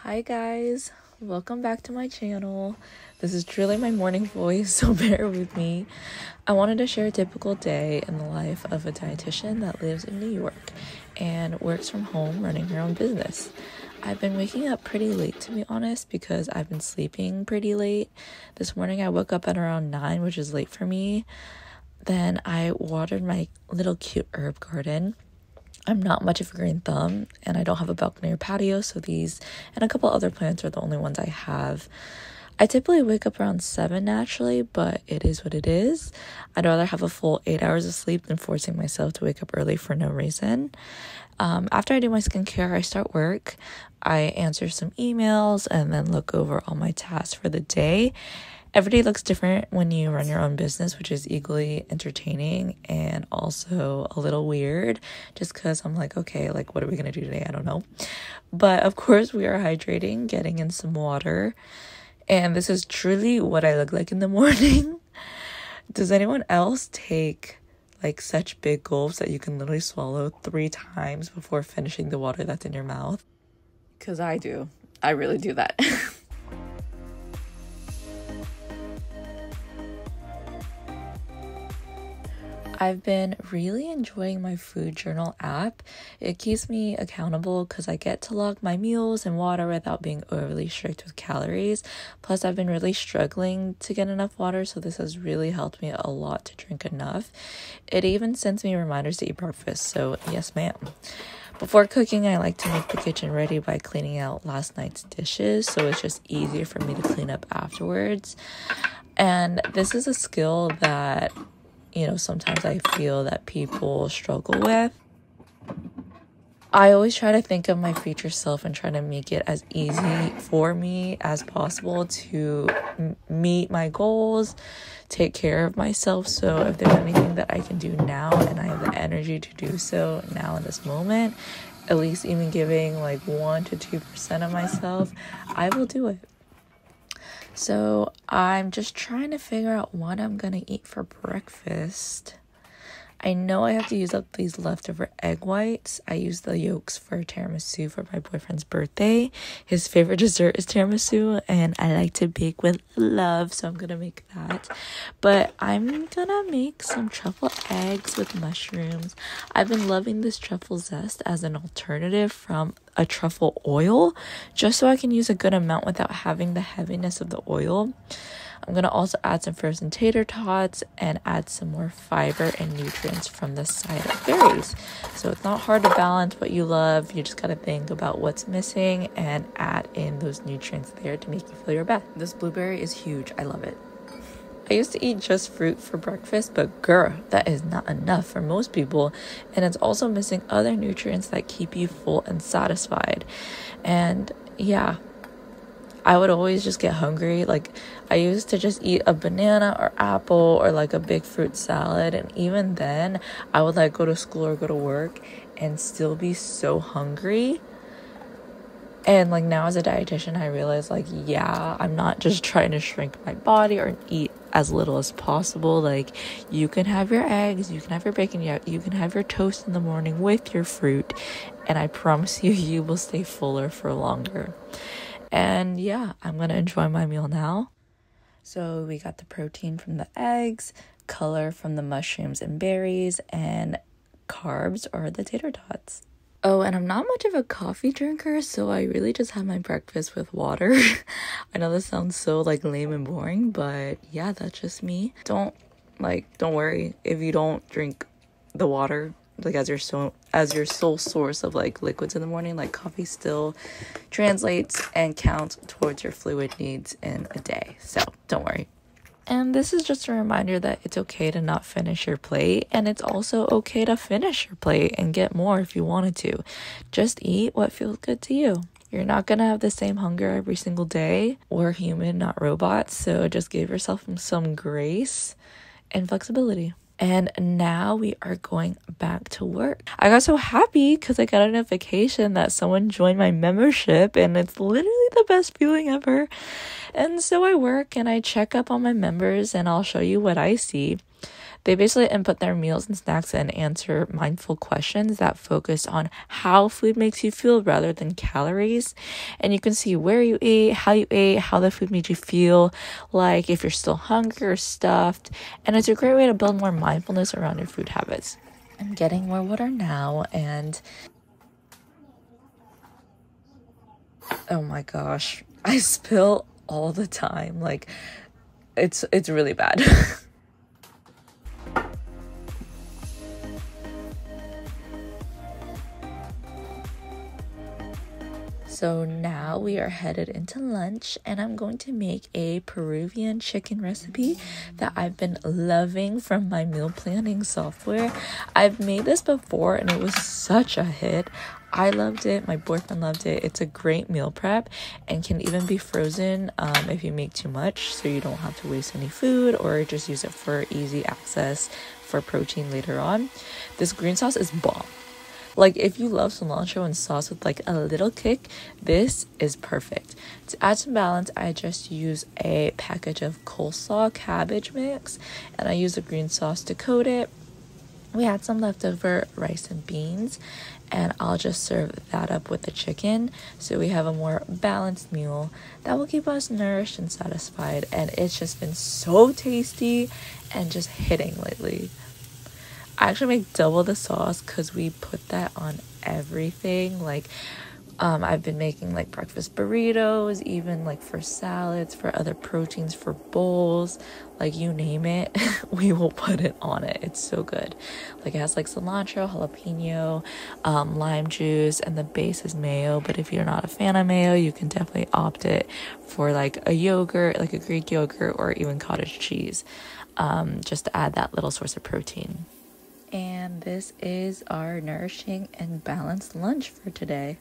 Hi guys, welcome back to my channel. This is truly my morning voice, so bear with me. I wanted to share a typical day in the life of a dietitian that lives in New York and works from home running her own business. I've been waking up pretty late, to be honest, because I've been sleeping pretty late. This morning I woke up at around 9, which is late for me. Then I watered my little cute herb garden. I'm not much of a green thumb, and I don't have a balcony or patio, so these and a couple other plants are the only ones I have. I typically wake up around 7 naturally, but it is what it is. I'd rather have a full 8 hours of sleep than forcing myself to wake up early for no reason. After I do my skincare, I start work. I answer some emails and then look over all my tasks for the day. Every day looks different when you run your own business, which is equally entertaining and also a little weird just because I'm like, okay, like, what are we going to do today? I don't know. But of course, we are hydrating, getting in some water. And this is truly what I look like in the morning. Does anyone else take like such big gulps that you can literally swallow 3 times before finishing the water that's in your mouth? Because I do. I really do that. I've been really enjoying my food journal app. It keeps me accountable because I get to log my meals and water without being overly strict with calories. Plus, I've been really struggling to get enough water, so this has really helped me a lot to drink enough. It even sends me reminders to eat breakfast, so yes ma'am. Before cooking, I like to make the kitchen ready by cleaning out last night's dishes, so it's just easier for me to clean up afterwards. And this is a skill that sometimes I feel that people struggle with. I always try to think of my future self and try to make it as easy for me as possible to meet my goals, take care of myself. So if there's anything that I can do now and I have the energy to do so now in this moment, at least even giving like 1 to 2% of myself, I will do it. So I'm just trying to figure out what I'm going to eat for breakfast. I know I have to use up these leftover egg whites. I used the yolks for tiramisu for my boyfriend's birthday. His favorite dessert is tiramisu, and I like to bake with love, so I'm going to make that. But I'm going to make some truffle eggs with mushrooms. I've been loving this truffle zest as an alternative from a truffle oil, just so I can use a good amount without having the heaviness of the oil. I'm going to also add some frozen tater tots and add some more fiber and nutrients from the side of berries. So it's not hard to balance what you love. You just got to think about what's missing and add in those nutrients there to make you feel your best. This blueberry is huge. I love it. I used to eat just fruit for breakfast, but girl, that is not enough for most people. And it's also missing other nutrients that keep you full and satisfied. And yeah, I would always just get hungry. Like, I used to just eat a banana or apple or like a big fruit salad. And even then, I would like go to school or go to work and still be so hungry. And like now as a dietitian, I realize like, yeah, I'm not just trying to shrink my body or eat as little as possible. Like, you can have your eggs, you can have your bacon, you can have your toast in the morning with your fruit. And I promise you, you will stay fuller for longer. And yeah, I'm going to enjoy my meal now. So we got the protein from the eggs, color from the mushrooms and berries, and carbs are the tater tots. Oh, and I'm not much of a coffee drinker, so I really just have my breakfast with water. I know this sounds so like lame and boring, but yeah, that's just me. Don't worry if you don't drink the water like as your sole source of like liquids in the morning. Like, coffee still translates and counts towards your fluid needs in a day, so don't worry. And this is just a reminder that it's okay to not finish your plate, and it's also okay to finish your plate and get more if you wanted to. Just eat what feels good to you. You're not gonna have the same hunger every single day. We're human, not robots, so just give yourself some grace and flexibility. And now we are going back to work. I got so happy because I got a notification that someone joined my membership, and it's literally the best feeling ever. And so I work and I check up on my members, and I'll show you what I see. They basically input their meals and snacks and answer mindful questions that focus on how food makes you feel rather than calories. And you can see where you ate, how the food made you feel, like if you're still hungry or stuffed. And it's a great way to build more mindfulness around your food habits. I'm getting more water now, and oh my gosh, I spill all the time. Like, it's really bad. So now we are headed into lunch, and I'm going to make a Peruvian chicken recipe that I've been loving from my meal planning software. I've made this before and it was such a hit. I loved it. My boyfriend loved it. It's a great meal prep and can even be frozen if you make too much, so you don't have to waste any food, or just use it for easy access for protein later on. This green sauce is bomb. Like, if you love cilantro and sauce with like a little kick, this is perfect. To add some balance, I just use a package of coleslaw cabbage mix, and I use the green sauce to coat it. We had some leftover rice and beans, and I'll just serve that up with the chicken, so we have a more balanced meal that will keep us nourished and satisfied. And it's just been so tasty and just hitting lately. I actually make double the sauce because we put that on everything. Like, I've been making like breakfast burritos, even like for salads, for other proteins, for bowls, like you name it, we will put it on it. It's so good. Like, it has like cilantro, jalapeno, lime juice, and the base is mayo. But if you're not a fan of mayo, you can definitely opt it for like a yogurt, like a Greek yogurt, or even cottage cheese, just to add that little source of protein. And this is our nourishing and balanced lunch for today.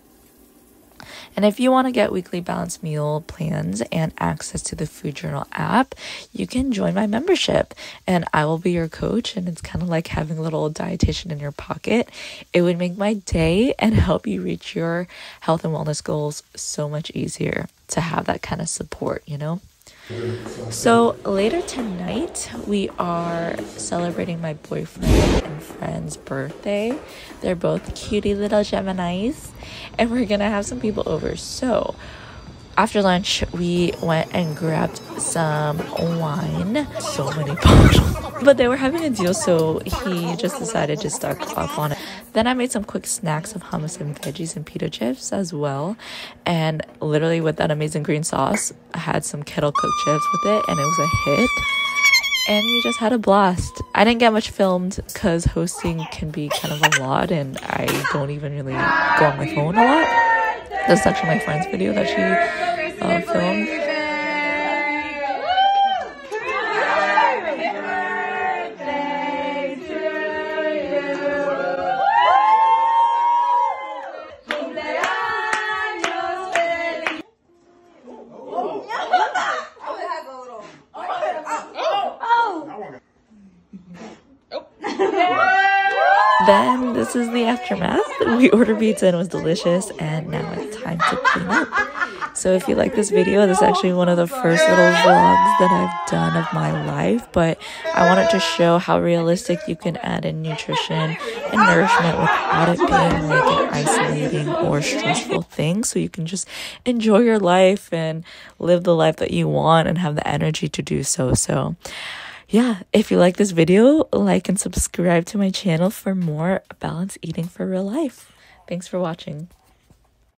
And if you want to get weekly balanced meal plans and access to the Food Journal app, you can join my membership, and I will be your coach. And it's kind of like having a little dietitian in your pocket. It would make my day and help you reach your health and wellness goals so much easier to have that kind of support, you know? So later tonight, we are celebrating my boyfriend and friend's birthday. They're both cutie little Geminis, and we're gonna have some people over. So after lunch, we went and grabbed some wine. So many bottles. But they were having a deal, so he just decided to stock off on it. Then I made some quick snacks of hummus and veggies and pita chips as well. And literally with that amazing green sauce, I had some kettle cooked chips with it, and it was a hit. And we just had a blast. I didn't get much filmed because hosting can be kind of a lot, and I don't even really go on my phone a lot. That's actually my friend's video that she filmed. Then this is the aftermath. We ordered pizza and it was delicious, and now it's time to clean up. So if you like this video, this is actually one of the first little vlogs that I've done of my life, but I wanted to show how realistic you can add in nutrition and nourishment without it being like an isolating or stressful thing, so you can just enjoy your life and live the life that you want and have the energy to do so. So yeah, if you like this video, like and subscribe to my channel for more balanced eating for real life. Thanks for watching.